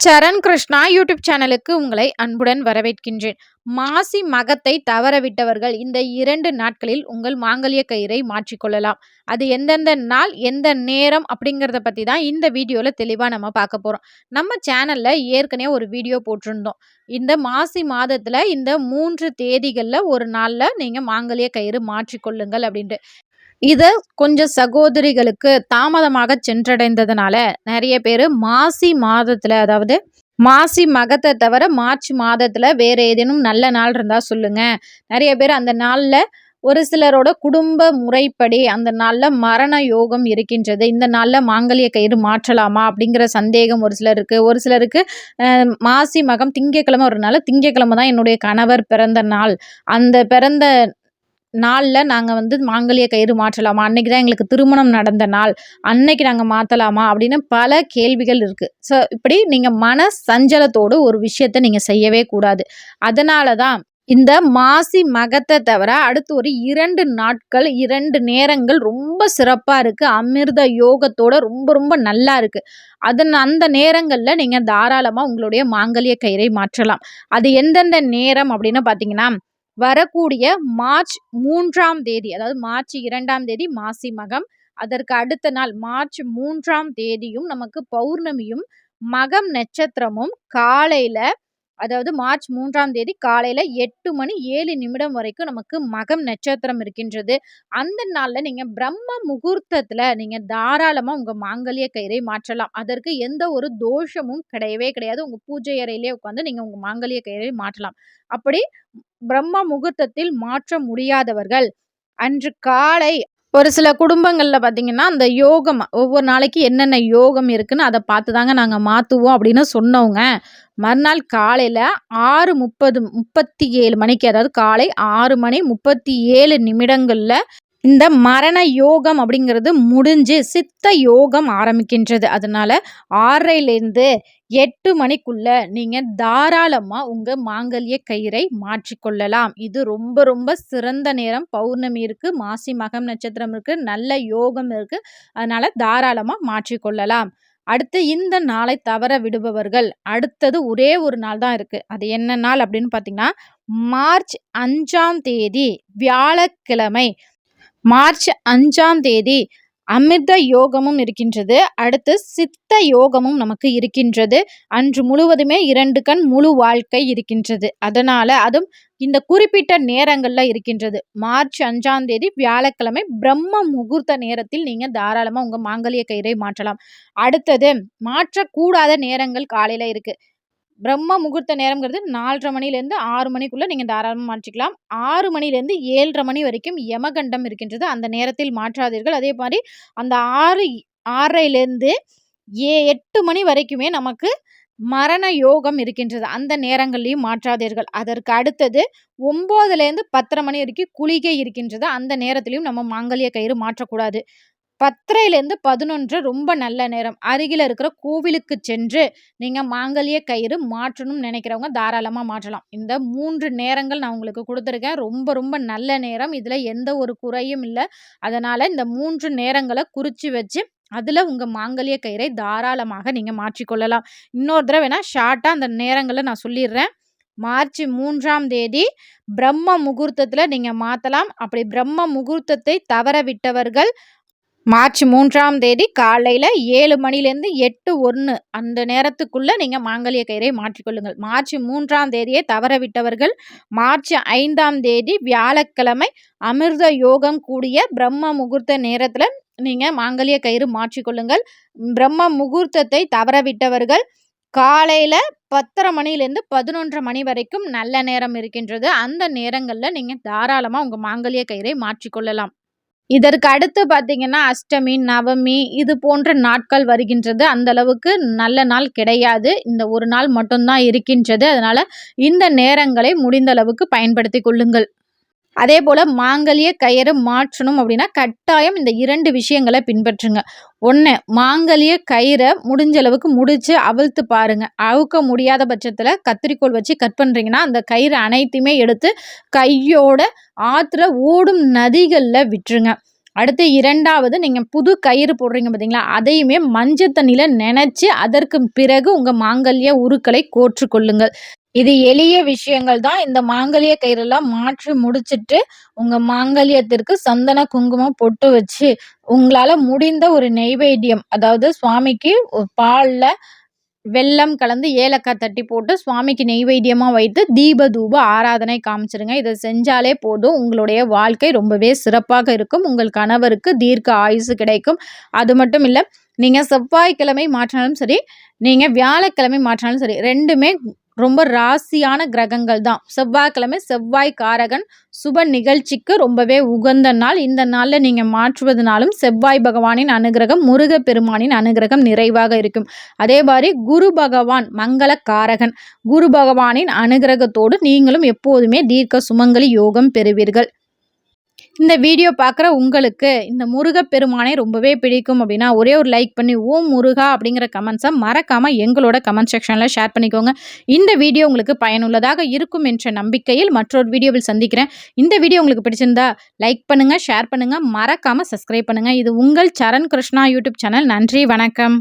சரண் Krishna YouTube சேனலுக்கு உங்களை அன்புடன் வரவேற்கின்றேன். மாசி மகத்தை தவறவிட்டவர்கள் இந்த 2 நாட்களில் உங்கள் மாங்கல்ய கயிறை மாற்றிக்கொள்ளலாம். அது எந்தெந்த நாள், எந்த நேரம் அப்படிங்கிறத பத்தி தான் இந்த வீடியோல தெளிவா நம்ம பார்க்க போறோம். நம்ம சேனல்ல ஏற்கனவே ஒரு வீடியோ போட்டிருந்தோம். இந்த மாசி மாதத்துல இந்த 3 தேதிகள்ல ஒரு நாள்ல நீங்க மாங்கல்ய கயிறு மாற்றிக்கொள்ளுங்கள் அப்படின்ட்டு. இது கொஞ்சம் சகோதரிகளுக்கு தாமதமாக சென்றடைந்ததுனால நிறைய பேர் மாசி மாதத்துல, அதாவது மாசி மகத்தை தவிர மார்ச் மாதத்துல வேற ஏதேனும் நல்ல நாள் இருந்தா சொல்லுங்க. நிறைய பேர் அந்த நாள்ல ஒரு சிலரோட குடும்ப முறைப்படி அந்த நாள்ல மரண யோகம் இருக்கின்றது, இந்த நாள்ல மாங்கல்ய கயிறு மாற்றலாமா அப்படிங்கிற சந்தேகம் ஒரு சிலருக்கு. ஒரு சிலருக்கு மாசி மகம் திங்கக்கிழமை ஒரு நாள், திங்கக்கிழமை தான் என்னுடைய கணவர் பிறந்த நாள், அந்த பிறந்த நாள்ல நாங்க மாங்கல்ய கயிறு மாற்றலாமா? அன்னைக்கு தான் எங்களுக்கு திருமணம் நடந்த நாள், அன்னைக்கு நாங்க மாத்தலாமா? அப்படின்னு பல கேள்விகள் இருக்கு. இப்படி நீங்க மன சஞ்சலத்தோடு ஒரு விஷயத்த நீங்க செய்யவே கூடாது. அதனால தான் இந்த மாசி மகத்தை தவிர அடுத்து ஒரு 2 நாட்கள், 2 நேரங்கள் ரொம்ப சிறப்பா இருக்கு. அமிர்த யோகத்தோட ரொம்ப ரொம்ப நல்லா இருக்கு. அந்த நேரங்கள்ல நீங்க தாராளமா உங்களுடைய மாங்கல்ய கயிறை மாற்றலாம். அது எந்தெந்த நேரம் அப்படின்னு பார்த்தீங்கன்னா, வரக்கூடிய மார்ச் 3ஆம் தேதி, அதாவது மார்ச் 2ஆம் தேதி மாசி மகம். அதற்கு அடுத்த நாள் மார்ச் 3ஆம் தேதியும் நமக்கு பௌர்ணமியும் மகம் நட்சத்திரமும் காலையில, அதாவது மார்ச் 3ஆம் தேதி காலையில 8 மணி 7 நிமிடம் வரைக்கும் நமக்கு மகம் நட்சத்திரம் இருக்கின்றது. அந்த நாள்ல நீங்க பிரம்ம முகூர்த்தத்துல நீங்க தாராளமா உங்க மாங்கல்ய கயிறை மாற்றலாம். அதற்கு எந்த ஒரு தோஷமும் கிடையவே கிடையாது. உங்க பூஜை அறையிலே உட்கார்ந்து நீங்க உங்க மாங்கல்ய கயிறை மாற்றலாம். அப்படி பிரம்ம முகூர்த்தத்தில் மாற்ற முடியாதவர்கள் அன்று காலை, ஒரு சில குடும்பங்கள்ல பார்த்தீங்கன்னா, அந்த யோகம் ஒவ்வொரு நாளைக்கு என்னென்ன யோகம் இருக்குன்னு அத பார்த்து தாங்க நாங்க மாத்துவோம் அப்படின்னு சொன்னவங்க, மறுநாள் காலையில 6:37 மணிக்கு, அதாவது காலை 6 மணி 37 நிமிடங்கள்ல இந்த மரண யோகம் அப்படிங்கிறது முடிஞ்சு சித்த யோகம் ஆரம்பிக்கின்றது. அதனால 6:30லேருந்து 8 மணிக்குள்ள நீங்க தாராளமா உங்க மாங்கல்ய கயிறை மாற்றிக்கொள்ளலாம். இது ரொம்ப ரொம்ப சிறந்த நேரம். பௌர்ணமி இருக்கு, மாசி மகம் நட்சத்திரம் இருக்கு, நல்ல யோகம் இருக்கு. அதனால தாராளமா மாற்றிக்கொள்ளலாம். அடுத்து இந்த நாளை தவற விடுபவர்கள், அடுத்தது ஒரே ஒரு நாள் தான் இருக்கு. அது என்ன நாள் அப்படின்னு பார்த்தீங்கன்னா, மார்ச் 5ஆம் தேதி வியாழக்கிழமை. மார்ச் 5ஆம் தேதி அமிர்த யோகமும் இருக்கின்றது. அடுத்து சித்த யோகமும் நமக்கு இருக்கின்றது. அன்று முழுவதுமே 2 கண் முழு வாழ்க்கை இருக்கின்றது. அதனால அதுவும் இந்த குறிப்பிட்ட நேரங்கள்ல இருக்கின்றது. மார்ச் 5ஆம் தேதி வியாழக்கிழமை பிரம்ம முகூர்த்த நேரத்தில் நீங்க தாராளமா உங்க மாங்கல்ய கயிறை மாற்றலாம். அடுத்தது மாற்றக்கூடாத நேரங்கள் காலையில இருக்கு. பிரம்ம முகூர்த்த நேரம்ங்கிறது 4:30 மணிலேருந்து 6 மணிக்குள்ள நீங்க தாராளமா மாற்றிக்கலாம். 6 மணிலேருந்து 7:30 மணி வரைக்கும் யமகண்டம் இருக்கின்றது. அந்த நேரத்தில் மாற்றாதீர்கள். அதே மாரி அந்த 6:30லேருந்து 8 மணி வரைக்குமே நமக்கு மரண யோகம் இருக்கின்றது. அந்த நேரங்கள்லயும் மாற்றாதீர்கள். அதற்கு அடுத்தது 9லேருந்து 10:30 மணி வரைக்கும் குளிகை இருக்கின்றது. அந்த நேரத்திலயும் நம்ம மாங்கல்ய கயிறு மாற்றக்கூடாது. 10:30லேருந்து 11 ரொம்ப நல்ல நேரம். அருகில இருக்கிற கோவிலுக்கு சென்று நீங்க மாங்கல்ய கயிறு மாற்றணும்னு நினைக்கிறவங்க தாராளமா மாற்றலாம். இந்த 3 நேரங்கள் நான் உங்களுக்கு குடுத்துருக்கேன். ரொம்ப ரொம்ப நல்ல நேரம். இதுல எந்த ஒரு குறையும் இல்ல. அதனால இந்த 3 நேரங்கள குறிச்சு வச்சு அதுல உங்க மாங்கல்ய கயிறை தாராளமாக நீங்க மாற்றிக்கொள்ளலாம். இன்னொரு தடவ வேணா ஷார்ட்டா அந்த நேரங்கள நான் சொல்லிர்றேன். மார்ச் 3ஆம் தேதி பிரம்ம முகூர்த்தத்துல நீங்க மாத்தலாம். அப்படி பிரம்ம முகூர்த்தத்தை தவற விட்டவர்கள் மார்ச் 3ஆம் தேதி காலையில 7 மணிலேருந்து 8:01 அந்த நேரத்துக்குள்ள நீங்க மாங்கல்ய கயிறை மாற்றிக்கொள்ளுங்கள். மார்ச் 3ஆம் தேதியை தவற விட்டவர்கள் மார்ச் 5ஆம் தேதி வியாழக்கிழமை அமிர்த யோகம் கூடிய பிரம்ம முகூர்த்த நேரத்துல நீங்க மாங்கல்ய கயிறு மாற்றிக்கொள்ளுங்கள். பிரம்ம முகூர்த்தத்தை தவற விட்டவர்கள் காலையில 10:30 மணிலேருந்து 11:30 மணி வரைக்கும் நல்ல நேரம் இருக்கின்றது. அந்த நேரங்கள்ல நீங்க தாராளமா உங்க மாங்கல்ய கயிறை மாற்றிக்கொள்ளலாம். இதற்கு அடுத்து பார்த்தீங்கன்னா, அஷ்டமி, நவமி இது போன்ற நாட்கள் வருகின்றது. அந்த அளவுக்கு நல்ல நாள் கிடையாது. இந்த ஒரு நாள் மட்டும் தான் இருக்கின்றது. அதனால இந்த நேரங்களை முடிந்த அளவுக்கு பயன்படுத்திக் கொள்ளுங்கள். அதேபோல மாங்கல்ய கயிறு மாற்றணும் அப்படின்னா, கட்டாயம் இந்த 2 விஷயங்கள பின்பற்றுங்க. 1, மாங்கல்ய கயிற முடிஞ்ச அளவுக்கு முடிச்சு அவிழ்த்து பாருங்க. அவுக்க முடியாத பட்சத்தில கத்தரிக்கோல் வச்சு கட் பண்றீங்கன்னா, அந்த கயிறு அனைத்தையுமே எடுத்து கையோட ஆத்துல ஓடும் நதிகள்ல விட்டுருங்க. அடுத்து 2வது நீங்க புது கயிறு போடுறீங்க பார்த்தீங்களா, அதையுமே மஞ்சள் தண்ணீல நனைச்சு அதற்கு பிறகு உங்க மாங்கல்ய உருக்களை கோர்த்துக் கொள்ளுங்கள். இது எளிய விஷயங்கள் தான். இந்த மாங்கல்ய கயிறெல்லாம் மாற்றி முடிச்சுட்டு, உங்க மாங்கல்யத்திற்கு சந்தன, குங்குமம் பொட்டு வச்சு, உங்களால முடிந்த ஒரு நெய்வேத்தியம், அதாவது சுவாமிக்கு பால்ல வெல்லம் கலந்து ஏலக்காய் தட்டி போட்டு சுவாமிக்கு நெய்வேத்தியமா வைத்து தீப தூப ஆராதனை காமிச்சிருங்க. இத செஞ்சாலே போதும். உங்களுடைய வாழ்க்கை ரொம்பவே சிறப்பாக இருக்கும். உங்கள் கணவருக்கு தீர்க்க ஆயுசு கிடைக்கும். அது மட்டும் இல்ல, நீங்க செவ்வாய்க்கிழமை மாற்றினாலும் சரி, நீங்க வியாழக்கிழமை மாற்றினாலும் சரி, 2மே ரொம்ப ராசியான கிரகங்கள் தான். செவ்வாய்க்கிழமை செவ்வாய் காரகன், சுப நிகழ்ச்சிக்கு ரொம்பவே உகந்த நாள். இந்த நாள்ல நீங்க மாற்றுவதனாலும் செவ்வாய் பகவானின் அனுகிரகம், முருகப்பெருமானின் அனுகிரகம் நிறைவாக இருக்கும். அதே மாரி குரு பகவான் மங்கள காரகன். குரு பகவானின் அனுகிரகத்தோடு நீங்களும் எப்போதுமே தீர்க்க சுமங்கலி யோகம் பெறுவீர்கள். இந்த வீடியோ பார்க்குற உங்களுக்கு இந்த முருகப்பெருமானை ரொம்பவே பிடிக்கும் அப்படின்னா, ஒரே ஒரு லைக் பண்ணி ஓம் முருகா அப்படிங்கிற கமெண்ட்ஸை மறக்காம எங்களோட கமெண்ட் செக்ஷனில் ஷேர் பண்ணிக்கோங்க. இந்த வீடியோ உங்களுக்கு பயனுள்ளதாக இருக்கும் என்ற நம்பிக்கையில் மற்றொரு வீடியோவில் சந்திக்கிறேன். இந்த வீடியோ உங்களுக்கு பிடிச்சிருந்தா லைக் பண்ணுங்க, ஷேர் பண்ணுங்க, மறக்காம சப்ஸ்கிரைப் பண்ணுங்க. இது உங்கள் சரண் கிருஷ்ணா யூடியூப் சேனல். நன்றி, வணக்கம்.